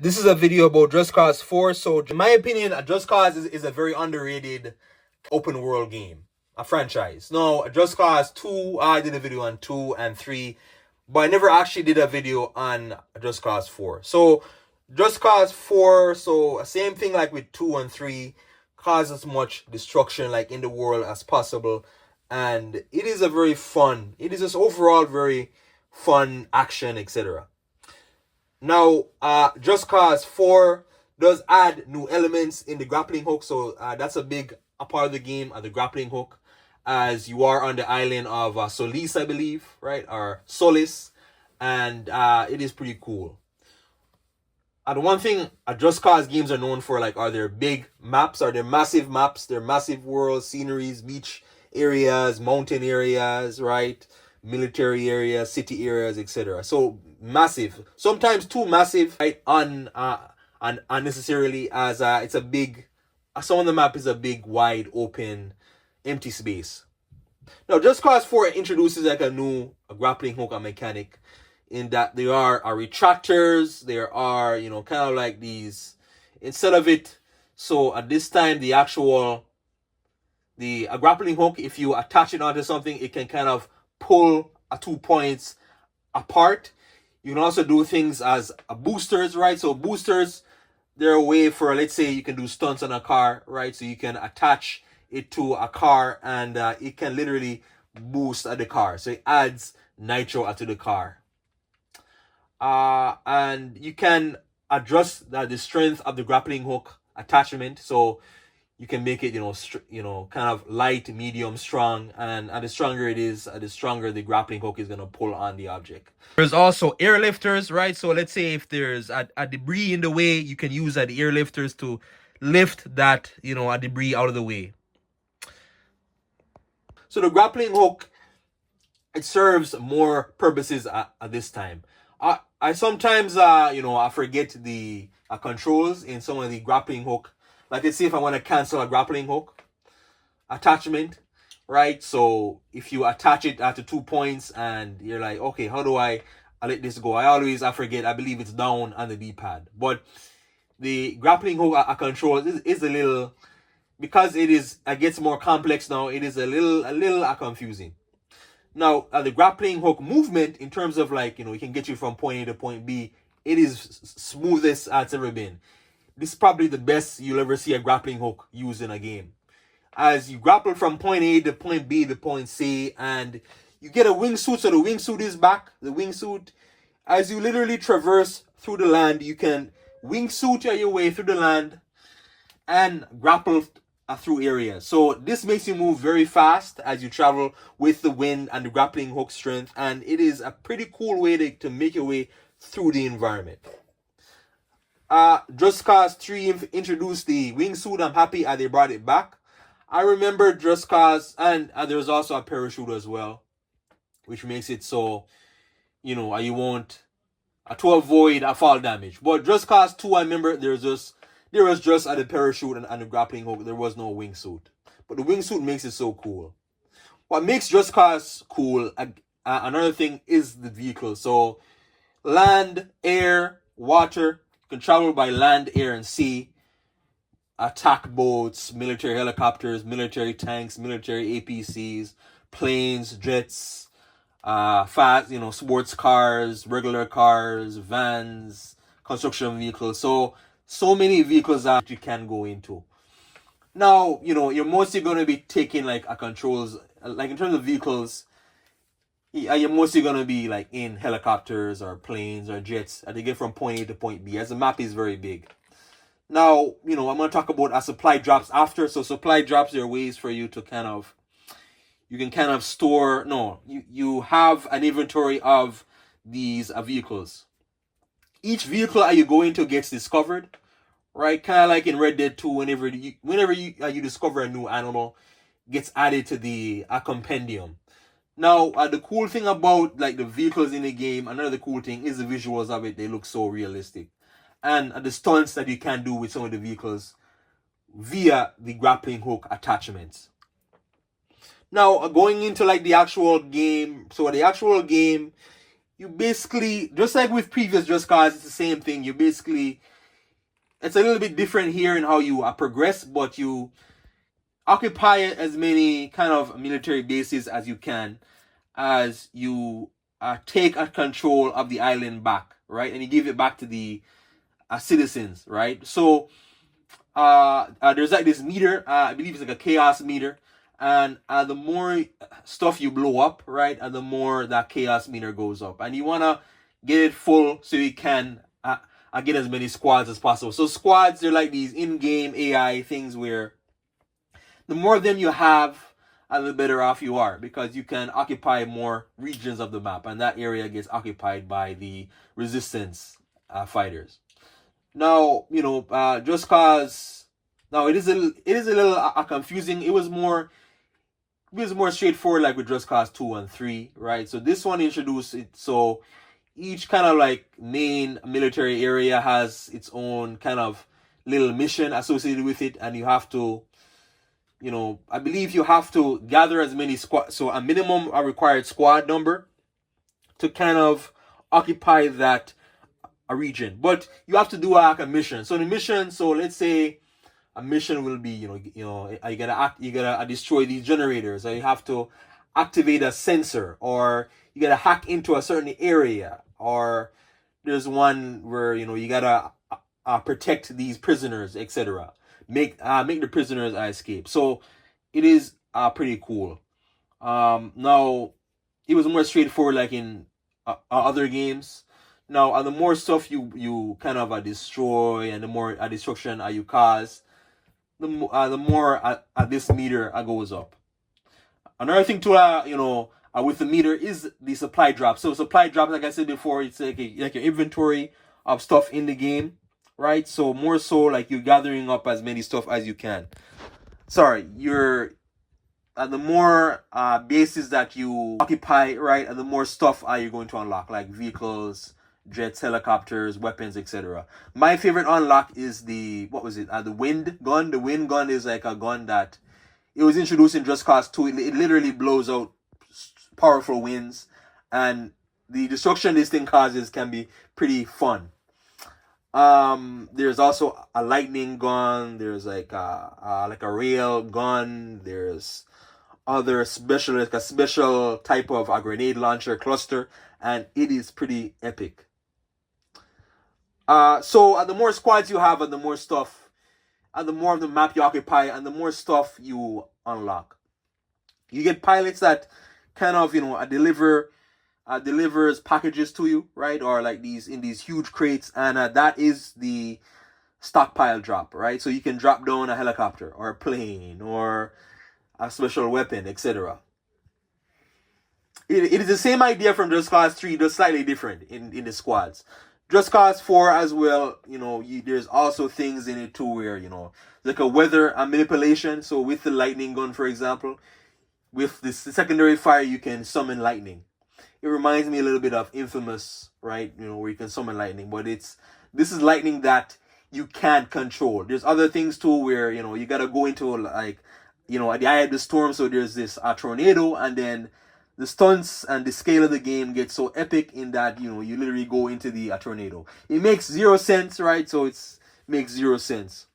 This is a video about Just Cause 4. So, in my opinion, Just Cause is a very underrated open world game, a franchise. No, Just Cause 2, I did a video on 2 and 3, but I never actually did a video on Just Cause 4. So, Just Cause 4, so same thing like with 2 and 3, cause as much destruction like in the world as possible. And it is it is just overall very fun action, etc. Now, Just Cause 4 does add new elements in the grappling hook, so that's a part of the game, the grappling hook, as you are on the island of Solis, I believe, right, or Solis, and it is pretty cool. The one thing Just Cause games are known for, like, are their big maps, are their massive maps, their massive world sceneries, beach areas, mountain areas, right, military areas, city areas, etc. So massive, sometimes too massive, right? Unnecessarily, as it's a big. Some of the map is a big, wide, open, empty space. Now, Just Cause 4 introduces like a new grappling hook and mechanic, in that there are retractors. There are, kind of like these, instead of it. So at this time, the grappling hook, if you attach it onto something, it can kind of pull 2 points apart. You can also do things as boosters, right? So boosters, they're a way for, let's say, you can do stunts on a car, right? So you can attach it to a car, and it can literally boost the car. So it adds nitro to the car. And you can adjust the strength of the grappling hook attachment. So you can make it, kind of light, medium, strong, and the stronger it is, the stronger the grappling hook is going to pull on the object. There's also airlifters, right? So let's say if there's a debris in the way, you can use the airlifters to lift that, a debris out of the way. So the grappling hook, it serves more purposes at this time. I sometimes, I forget the controls in some of the grappling hook. Like, let's say if I want to cancel a grappling hook attachment, right? So if you attach it to 2 points and you're like, okay, how do I let this go? I forget. I believe it's down on the D-pad. But the grappling hook control is a little, because it gets more complex now, it is a little confusing. Now, the grappling hook movement, in terms of, like, it can get you from point A to point B, it is smoothest it's ever been. This is probably the best you'll ever see a grappling hook used in a game. As you grapple from point A to point B to point C, and you get a wingsuit, so the wingsuit is back. The wingsuit, as you literally traverse through the land, you can wingsuit your way through the land and grapple through areas. So this makes you move very fast as you travel with the wind and the grappling hook strength, and it is a pretty cool way to make your way through the environment. Just Cause 3 introduced the wingsuit. I'm happy they brought it back. I remember Just Cause, and there's also a parachute as well, which makes it so, you won't, to avoid a fall damage. But Just Cause 2, I remember there was just the parachute and the grappling hook. There was no wingsuit. But the wingsuit makes it so cool. What makes Just Cause cool, another thing, is the vehicle. So land, air, water. You can travel by land, air, and sea. Attack boats, military helicopters, military tanks, military APCs, planes, jets, fast, sports cars, regular cars, vans, construction vehicles. So many vehicles that you can go into. Now, you're mostly going to be taking like controls, like in terms of vehicles, you're mostly going to be like in helicopters or planes or jets to get from point A to point B, as the map is very big. Now, I'm going to talk about supply drops after. So supply drops are ways for you to you have an inventory of these vehicles. Each vehicle you go into gets discovered, right? Kind of like in Red Dead 2, whenever you discover a new animal, gets added to the compendium. Now, the cool thing about like the vehicles in the game, another cool thing is the visuals of it. They look so realistic, and the stunts that you can do with some of the vehicles via the grappling hook attachments. Now, going into like the actual game. So the actual game you basically, just like with previous Just Cause, it's the same thing. You basically, it's a little bit different here in how you progress, but you occupy as many kind of military bases as you can as you take control of the island back, right? And you give it back to the citizens, right? So there's like this meter, I believe it's like a chaos meter, and the more stuff you blow up, right, and the more that chaos meter goes up, and you want to get it full so you can get as many squads as possible. So squads, they're like these in-game AI things where the more of them you have, the better off you are, because you can occupy more regions of the map, and that area gets occupied by the resistance fighters. Now, Just Cause, now it is a little confusing. It was more straightforward, like with Just Cause 2 and 3, right? So this one introduced it, so each kind of like main military area has its own kind of little mission associated with it, and you have to, I believe you have to gather as many squad, so a minimum required squad number to kind of occupy that a region. But you have to do like a mission. So the mission, so let's say a mission will be, you gotta destroy these generators, or you have to activate a sensor, or you gotta hack into a certain area, or there's one where you gotta protect these prisoners, etc. Make the prisoners escape. So it is pretty cool. Now it was more straightforward, like in other games. Now, the more stuff you kind of destroy, and the more destruction you cause, the more this meter goes up. Another thing to with the meter is the supply drop. So supply drop, like I said before, it's like your inventory of stuff in the game, right? So more so like you're gathering up as many stuff as you can. Sorry, you're the more bases that you occupy, right, and the more stuff you're going to unlock, like vehicles, jets, helicopters, weapons, etc. My favorite unlock is the wind gun. The wind gun is like a gun that it was introduced in Just Cause 2. It literally blows out powerful winds, and the destruction this thing causes can be pretty fun. There's also a lightning gun. There's like a rail gun. There's other like a special type of a grenade launcher cluster, and it is pretty epic. So the more squads you have, and the more stuff, and the more of the map you occupy, and the more stuff you unlock. You get pilots that kind of delivers packages to you, right? Or like these huge crates, and that is the stockpile drop, right? So you can drop down a helicopter or a plane or a special weapon, etc. It is the same idea from Just Cause 3, just slightly different in the squads. Just Cause 4 as well, there's also things in it too where, like a weather manipulation. So with the lightning gun, for example, with the secondary fire, you can summon lightning. It reminds me a little bit of Infamous, right? Where you can summon lightning, but this is lightning that you can't control. There's other things too where, you gotta go into like, at the eye of the storm. So there's this tornado, and then the stunts and the scale of the game gets so epic in that, you literally go into the tornado. It makes zero sense, right? So it makes zero sense.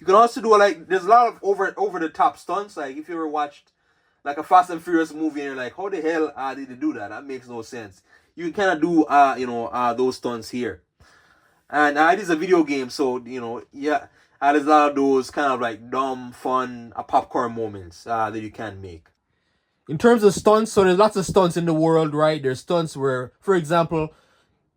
You can also do there's a lot of over the top stunts. Like if you ever watched like a Fast and Furious movie and you're like, how the hell did they do that? That makes no sense. You can kind of do those stunts here. And it is a video game, so yeah, there's a lot of those kind of like dumb, fun, popcorn moments that you can make. In terms of stunts, so there's lots of stunts in the world, right? There's stunts where, for example,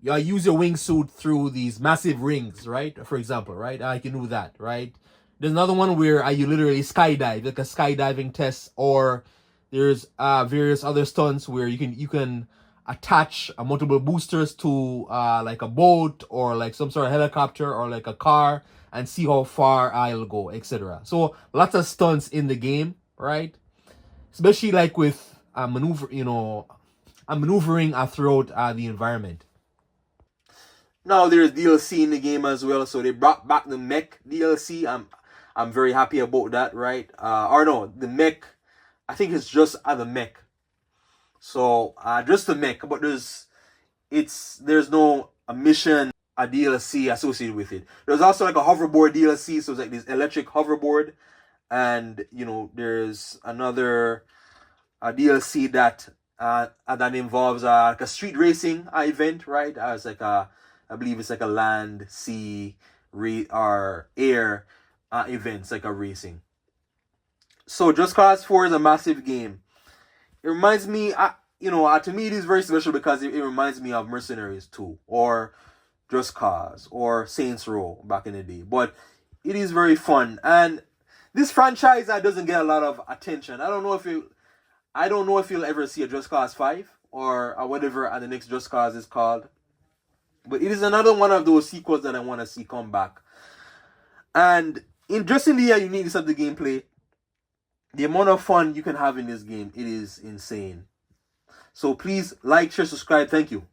you use your wingsuit through these massive rings, right? For example, right? You can do that, right? There's another one where you literally skydive, like a skydiving test, or there's various other stunts where you can attach multiple boosters to like a boat or like some sort of helicopter or like a car and see how far I'll go, etc. So lots of stunts in the game, right? Especially like with maneuvering throughout the environment. Now there's DLC in the game as well, so they brought back the mech DLC. I'm very happy about that, right? Or no, the mech, I think it's just the mech. So just to make, but there's no a mission, a DLC associated with it. There's also like a hoverboard DLC, so it's like this electric hoverboard, and there's another DLC that involves like a street racing event, right? As like I believe it's like a land, sea, or air events, like a racing. So Just Cause 4 is a massive game. It reminds me, to me it is very special because it reminds me of Mercenaries 2 or Just Cause or Saints Row back in the day. But it is very fun, and this franchise that doesn't get a lot of attention. I don't know if you'll ever see a Just Cause 5 or whatever the next Just Cause is called. But it is another one of those sequels that I want to see come back. And in the uniqueness of the gameplay, the amount of fun you can have in this game, it is insane. So please like, share, subscribe. Thank you.